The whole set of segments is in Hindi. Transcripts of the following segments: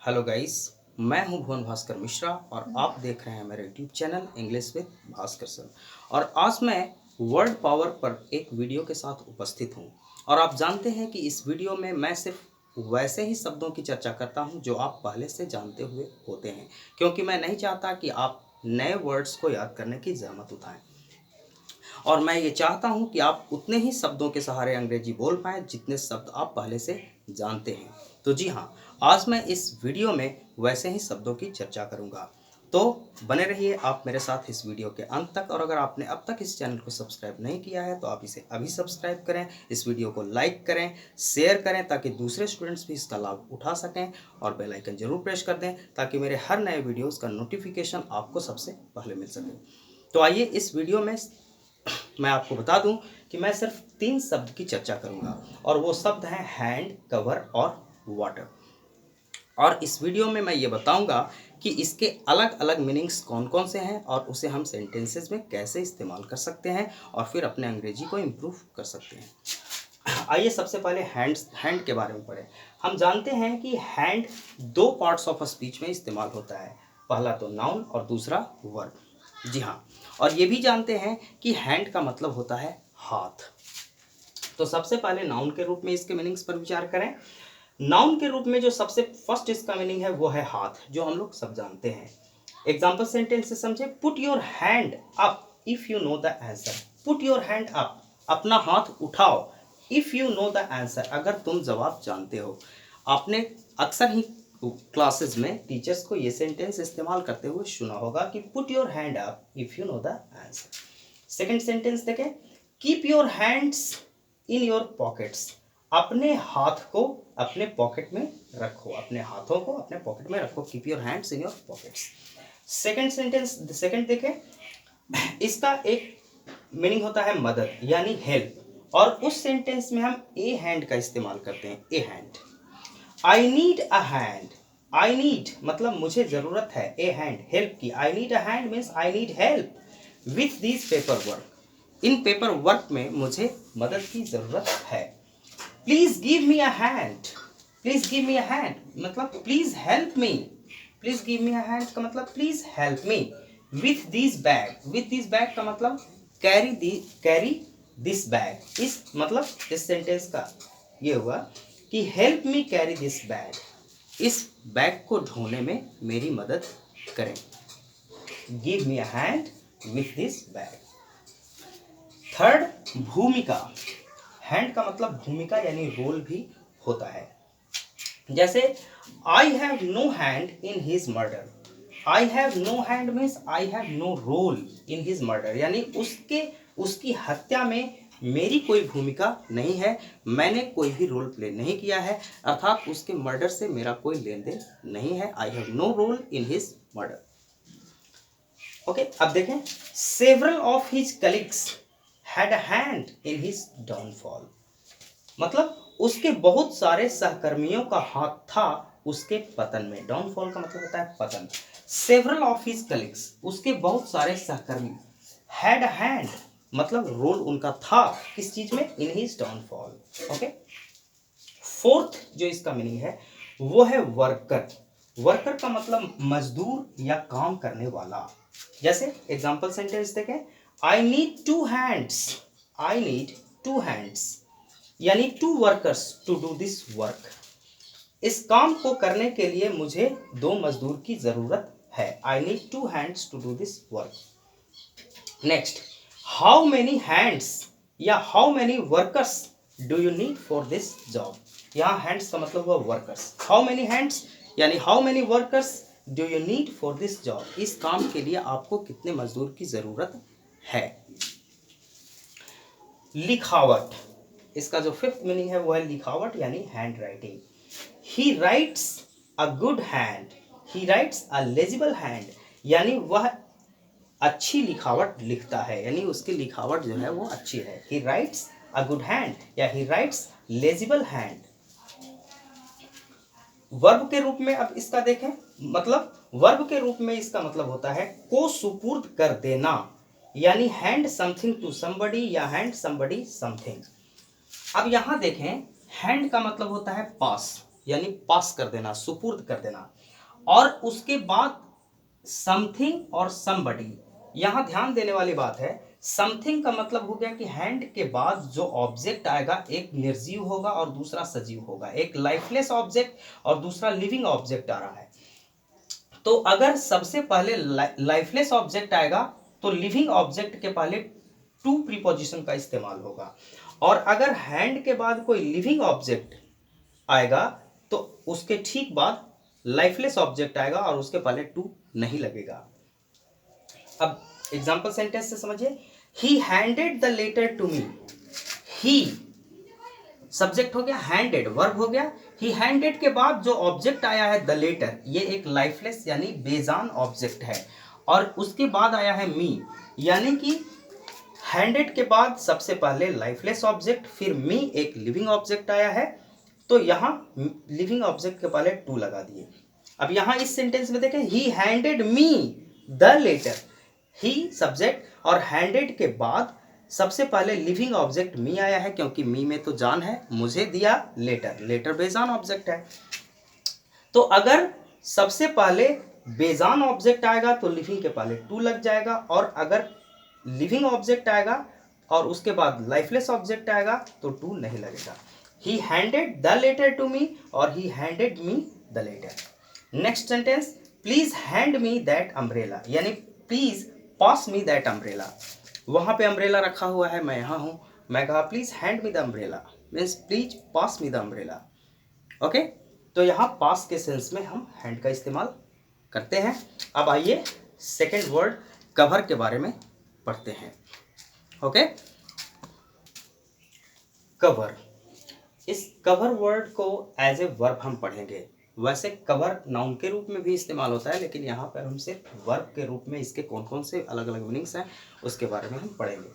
हेलो गाइस, मैं हूं भुवन भास्कर मिश्रा और आप देख रहे हैं मेरे YouTube channel English with Bhaskar sir. और आज मैं वर्ड पावर पर एक वीडियो के साथ उपस्थित हूं। और आप जानते हैं कि इस वीडियो में मैं सिर्फ वैसे ही शब्दों की चर्चा करता हूं जो आप पहले से जानते हुए होते हैं, क्योंकि मैं नहीं चाहता कि आप नए वर्ड्स को याद करने की जहमत उठाएं। और मैं ये चाहता हूं कि आप उतने ही शब्दों के सहारे अंग्रेजी बोल पाएँ जितने शब्द आप पहले से जानते हैं। तो जी हाँ, आज मैं इस वीडियो में वैसे ही शब्दों की चर्चा करूंगा। तो बने रहिए आप मेरे साथ इस वीडियो के अंत तक। और अगर आपने अब तक इस चैनल को सब्सक्राइब नहीं किया है तो आप इसे अभी सब्सक्राइब करें, इस वीडियो को लाइक करें, शेयर करें ताकि दूसरे स्टूडेंट्स भी इसका लाभ उठा सकें, और बेल आइकन जरूर प्रेस कर दें ताकि मेरे हर नए वीडियोज़ का नोटिफिकेशन आपको सबसे पहले मिल सके। तो आइए इस वीडियो में मैं आपको बता दूं कि मैं सिर्फ 3 शब्द की चर्चा करूंगा, और वो शब्द हैं हैंड, कवर और वाटर। और इस वीडियो में मैं ये बताऊंगा कि इसके अलग अलग मीनिंग्स कौन कौन से हैं और उसे हम सेंटेंसेस में कैसे इस्तेमाल कर सकते हैं और फिर अपने अंग्रेजी को इम्प्रूव कर सकते हैं। आइए सबसे पहले हैंड के बारे में पढ़ें। हम जानते हैं कि हैंड 2 पार्ट्स ऑफ स्पीच में इस्तेमाल होता है, पहला तो नाउन और दूसरा वर्ब। जी हाँ, और ये भी जानते हैं कि हैंड का मतलब होता है हाथ। तो सबसे पहले नाउन के रूप में इसके मीनिंग्स पर विचार करें। नाउन के रूप में जो सबसे फर्स्ट इसका मीनिंग है वो है हाथ, जो हम लोग सब जानते हैं। एग्जाम्पल सेंटेंस से समझे। Put your hand up if you know the answer. Put your hand up, अपना हाथ उठाओ। If you know the answer, अगर तुम जवाब जानते हो। आपने अक्सर ही क्लासेस में टीचर्स को ये सेंटेंस इस्तेमाल करते हुए सुना होगा कि put your hand up if you know the answer. Second sentence देखें। Keep your hands in your pockets. अपने हाथ को अपने पॉकेट में रखो, अपने हाथों को अपने पॉकेट में रखो। Keep your hands in your pockets. Second sentence, second देखें। इसका एक मीनिंग होता है मदद यानी हेल्प, और उस सेंटेंस में हम ए हैंड का इस्तेमाल करते हैं। A hand, I need a hand. I need मतलब मुझे जरूरत है, ए हैंड हेल्प की। I need a hand means I need help with this paper work. इन पेपर वर्क में मुझे मदद की जरूरत है। Please give me a hand. Please give me a hand मतलब please help me. Please give me a hand का मतलब please help me with this bag. With this bag का मतलब कैरी दिस बैग। इस मतलब इस सेंटेंस का ये हुआ कि help me carry this bag. इस बैग को ढोने में मेरी मदद करें। Give me a hand with this bag. Third, भूमिका। हैंड का मतलब भूमिका यानी रोल भी होता है। जैसे I have no hand in his murder. I have no hand means I have no role in his murder, यानी उसकी हत्या में मेरी कोई भूमिका नहीं है, मैंने कोई भी रोल प्ले नहीं किया है, अर्थात उसके मर्डर से मेरा कोई लेन देन नहीं है। I have no role in his murder. Okay, अब देखें। Several of his colleagues had a hand in his downfall. मतलब उसके बहुत सारे सहकर्मियों का हाथ था उसके पतन में। डाउनफॉल का मतलब होता है पतन। सेवरल ऑफ हिज कलीग्स, उसके बहुत सारे सहकर्मी। हैड अ हैंड मतलब रोल उनका था किस चीज में? इन हिज डाउनफॉल। ओके, फोर्थ जो इसका मीनिंग है वो है वर्कर। वर्कर का मतलब मजदूर या काम करने वाला। जैसे एग्जांपल सेंटेंस देखें। I need 2 hands. I need 2 hands यानी 2 workers to do this work. इस काम को करने के लिए मुझे 2 मजदूर की जरूरत है। I need 2 hands to do this work. Next, how many hands या how many workers do you need for this job. यहाँ हैंड्स का मतलब हुआ वर्कर्स। हाउ मेनी हैंड्स यानी how many workers do you need for this job. इस काम के लिए आपको कितने मजदूर की जरूरत है। लिखावट, इसका जो फिफ्थ मीनिंग है वो है लिखावट यानी hand writing. He writes a good hand. He writes a legible hand यानी वह अच्छी लिखावट लिखता है, यानी उसकी लिखावट जो है वो अच्छी है। He writes a good hand या he writes legible hand. Verb के रूप में अब इसका देखें, मतलब वर्ब के रूप में इसका मतलब होता है को सुपुर्द कर देना, यानी हैंड समथिंग टू समबडी या हैंड समबडी समथिंग। अब यहां देखें, हैंड का मतलब होता है पास यानी पास कर देना, सुपुर्द कर देना। और उसके बाद समथिंग और समबडी, यहाँ ध्यान देने वाली बात है, समथिंग का मतलब हो गया कि हैंड के बाद जो ऑब्जेक्ट आएगा एक निर्जीव होगा और दूसरा सजीव होगा, एक लाइफलेस ऑब्जेक्ट और दूसरा लिविंग ऑब्जेक्ट आ रहा है। तो अगर सबसे पहले लाइफलेस ऑब्जेक्ट आएगा तो लिविंग ऑब्जेक्ट के पहले टू प्रीपोजिशन का इस्तेमाल होगा, और अगर हैंड के बाद कोई लिविंग ऑब्जेक्ट आएगा तो उसके ठीक बाद लाइफलेस ऑब्जेक्ट आएगा और उसके पहले टू नहीं लगेगा। अब एग्जांपल सेंटेंस से समझिए, he handed the letter to me. He subject हो गया, हैंडेड वर्ब हो गया, ही हैंडेड के बाद जो ऑब्जेक्ट आया है द लेटर, ये एक लाइफलेस यानी बेजान ऑब्जेक्ट है, और उसके बाद आया है मी, यानी कि हैंडेड के बाद सबसे पहले लाइफलेस ऑब्जेक्ट, फिर मी एक लिविंग ऑब्जेक्ट आया है, तो यहाँ लिविंग ऑब्जेक्ट के पहले टू लगा दिए। अब यहाँ इस सेंटेंस में देखें, he handed me the letter, he subject और हैंडेड के बाद सबसे पहले लिविंग ऑब्जेक्ट मी आया है, क्योंकि मी में तो जान है, मुझे दिया लेटर, लेटर बेजान ऑब्जेक्ट है। तो अगर सबसे पहले बेजान ऑब्जेक्ट आएगा तो लिविंग के पहले टू लग जाएगा, और अगर लिविंग ऑब्जेक्ट आएगा और उसके बाद लाइफलेस ऑब्जेक्ट आएगा तो टू नहीं लगेगा। He handed the letter to me और he handed me the letter. Next sentence, please hand me that umbrella, यानी please pass me that umbrella. वहां पे अम्ब्रेला रखा हुआ है, मैं यहाँ हूं, मैं कहा please hand me the umbrella, means please pass me the umbrella. Okay, तो यहाँ पास के सेंस में हम हैंड का इस्तेमाल करते हैं। अब आइए सेकेंड वर्ड कवर के बारे में पढ़ते हैं। ओके, कवर, इस कवर वर्ड को एज ए वर्ब हम पढ़ेंगे। वैसे कवर नाउन के रूप में भी इस्तेमाल होता है, लेकिन यहाँ पर हम सिर्फ वर्ब के रूप में इसके कौन कौन से अलग अलग मीनिंग्स हैं उसके बारे में हम पढ़ेंगे।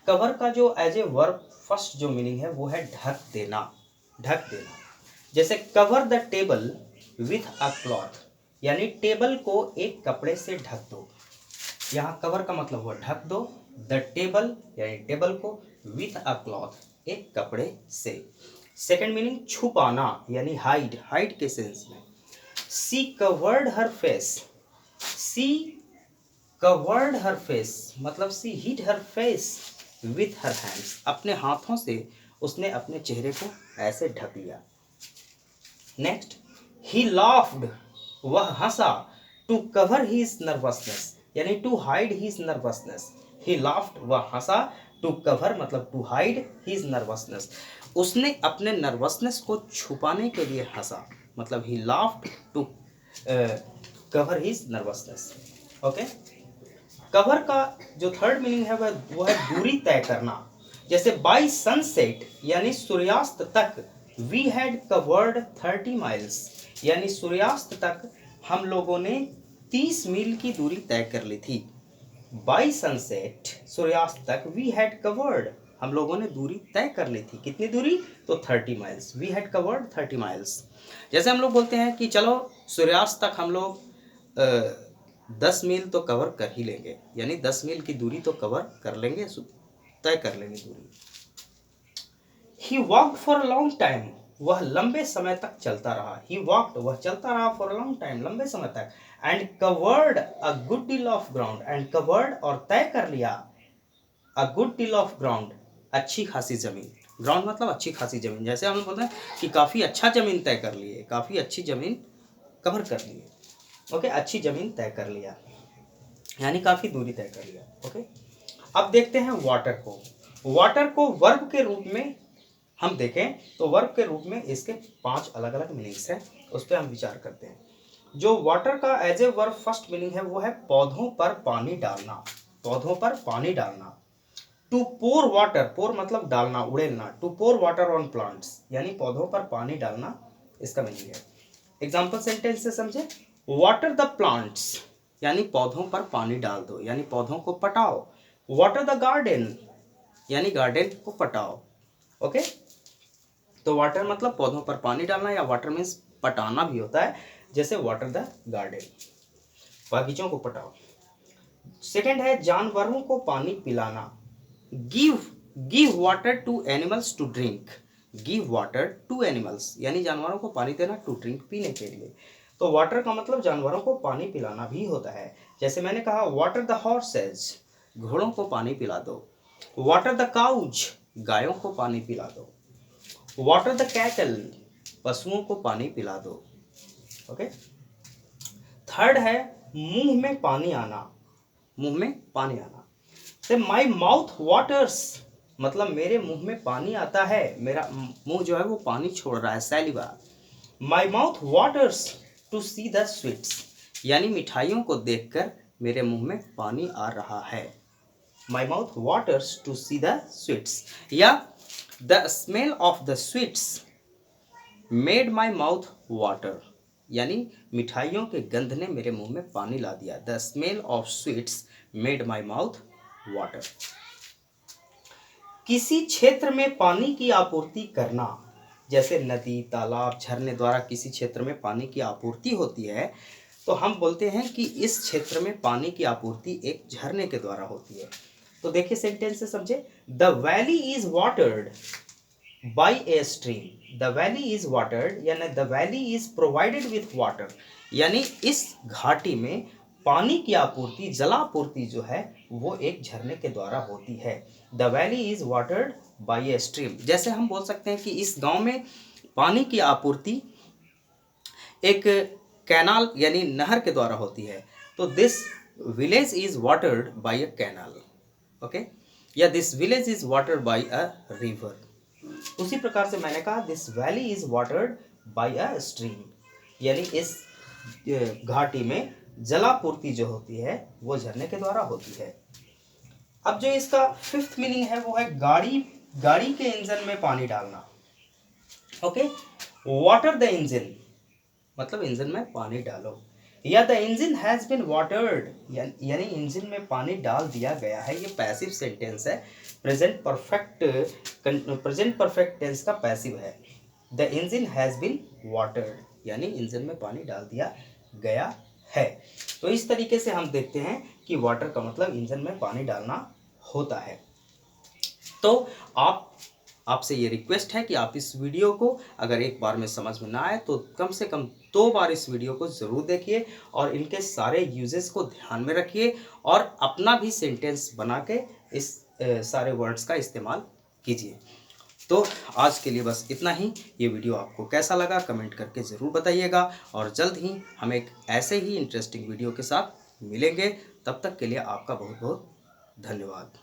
कवर का जो एज ए वर्ब फर्स्ट जो मीनिंग है वो है ढक देना, ढक देना। जैसे cover the table with a cloth, यानी टेबल को एक कपड़े से ढक दो। यहाँ कवर का मतलब हुआ ढक दो, द टेबल यानी टेबल को, विथ अ क्लॉथ एक कपड़े से। सेकेंड मीनिंग छुपाना यानी हाइड, हाइड के सेंस में। She covered her face, she covered her face मतलब she hid her face with her hands, अपने हाथों से उसने अपने चेहरे को ऐसे ढक लिया। नेक्स्ट, ही लाफ्ड, वह हंसा, टू कवर हिज नर्वसनेस यानी to hide his nervousness. He laughed, वह हंसा, टू कवर मतलब टू हाइड हिज नर्वसनेस, उसने अपने नर्वसनेस को छुपाने के लिए हंसा, मतलब he laughed to cover his nervousness. Okay, cover का जो थर्ड मीनिंग है वह है दूरी तय करना। जैसे बाय सनसेट यानी सूर्यास्त तक, वी हैड कवर्ड 30 माइल्स, यानी सूर्यास्त तक हम लोगों ने 30 मील की दूरी तय कर ली थी। बाय सनसेट सूर्यास्त तक, वी हैड कवर्ड हम लोगों ने दूरी तय कर ली थी। कितनी दूरी? तो 30 miles, we had covered 30 miles. जैसे हम लोग बोलते हैं कि चलो सूर्यास्त तक हम लोग 10 मील तो कवर कर ही लेंगे, यानी 10 मील की दूरी तो कवर कर लेंगे, तय कर लेंगे दूरी। He walked for a long time, वह लंबे समय तक चलता रहा। ही वॉक्ड, वह चलता रहा, फॉर अ लॉन्ग टाइम लंबे समय तक। And covered a good deal of ground, and covered और तय कर लिया, a good deal of ground अच्छी खासी जमीन। ग्राउंड मतलब अच्छी खासी जमीन। जैसे हम बोलते हैं कि काफ़ी अच्छा जमीन तय कर लिए, काफ़ी अच्छी जमीन कवर कर लिए। ओके, अच्छी जमीन तय कर लिया यानी काफ़ी दूरी तय कर लिया। ओके, अब देखते हैं वाटर को। वाटर को वर्ब के रूप में हम देखें तो वर्ब के रूप में इसके 5 अलग अलग मीनिंग्स हैं, उस पर हम विचार करते हैं। जो वाटर का as a verb first meaning है वो है पौधों पर पानी डालना, पौधों पर पानी डालना। टू पोर वाटर, पोर मतलब डालना, उड़ेलना। To pour water on plants यानी पौधों पर पानी डालना, इसका मीनिंग है। एग्जाम्पल सेंटेंस से समझे, वाटर द प्लांट्स यानी पौधों पर पानी डाल दो, यानी पौधों को पटाओ। वाटर द गार्डन यानी गार्डन को पटाओ। ओके, तो वाटर मतलब पौधों पर पानी डालना, या वाटर मीन्स पटाना भी होता है, जैसे वाटर द गार्डन, बागीचों को पटाओ। सेकंड है जानवरों को पानी पिलाना, give water to animals to drink, give water to animals, यानी जानवरों को पानी देना, टू ड्रिंक पीने के लिए। तो वाटर का मतलब जानवरों को पानी पिलाना भी होता है। जैसे मैंने कहा वाटर द हॉर्सेज, घोड़ों को पानी पिला दो। वाटर द काउज, गायों को पानी पिला दो। वाटर द कैटल, पशुओं को पानी पिला दो। ओके। थर्ड है मुंह में पानी आना, मुंह में पानी आना। से माई माउथ वाटर्स, मतलब मेरे मुंह में पानी आता है, मेरा मुंह जो है वो पानी छोड़ रहा है, saliva. My mouth waters to see the sweets, यानी मिठाइयों को देखकर मेरे मुंह में पानी आ रहा है। My mouth waters to see the sweets, या the smell of the sweets made my mouth water, यानी मिठाइयों के गंध ने मेरे मुंह में पानी ला दिया। The smell of sweets made my mouth water. किसी क्षेत्र में पानी की आपूर्ति करना, जैसे नदी, तालाब, झरने द्वारा किसी क्षेत्र में पानी की आपूर्ति होती है, तो हम बोलते हैं कि इस क्षेत्र में पानी की आपूर्ति एक झरने के द्वारा होती है। तो देखिए सेंटेंस से समझे, the valley is watered by a stream, the valley is watered, यानी the valley is provided with water, यानी इस घाटी में पानी की आपूर्ति, जलापूर्ति जो है वो एक झरने के द्वारा होती है। The valley is watered by a stream. जैसे हम बोल सकते हैं कि इस गांव में पानी की आपूर्ति एक कैनाल यानी नहर के द्वारा होती है, तो this village is watered by a canal. Okay, या this village is watered by a river. उसी प्रकार से मैंने कहा this valley is watered by a stream, यानी इस घाटी में जलापूर्ति जो होती है वो झरने के द्वारा होती है। अब जो इसका फिफ्थ मीनिंग है वो है गाड़ी के इंजन में पानी डालना। ओके, वाटर द इंजन, मतलब इंजन में पानी डालो, या the engine has been watered, यानी इंजन में पानी डाल दिया गया है। ये पैसिव सेंटेंस है, प्रेजेंट परफेक्ट टेंस का पैसिव है। The engine has been watered, यानी इंजन में पानी डाल दिया गया है। तो इस तरीके से हम देखते हैं कि वाटर का मतलब इंजन में पानी डालना होता है। तो आपसे ये रिक्वेस्ट है कि आप इस वीडियो को अगर एक बार में समझ में ना आए तो कम से कम 2 बार इस वीडियो को ज़रूर देखिए और इनके सारे यूजेस को ध्यान में रखिए और अपना भी सेंटेंस बना के इस सारे वर्ड्स का इस्तेमाल कीजिए। तो आज के लिए बस इतना ही। ये वीडियो आपको कैसा लगा कमेंट करके ज़रूर बताइएगा और जल्द ही हम एक ऐसे ही इंटरेस्टिंग वीडियो के साथ मिलेंगे। तब तक के लिए आपका बहुत बहुत धन्यवाद।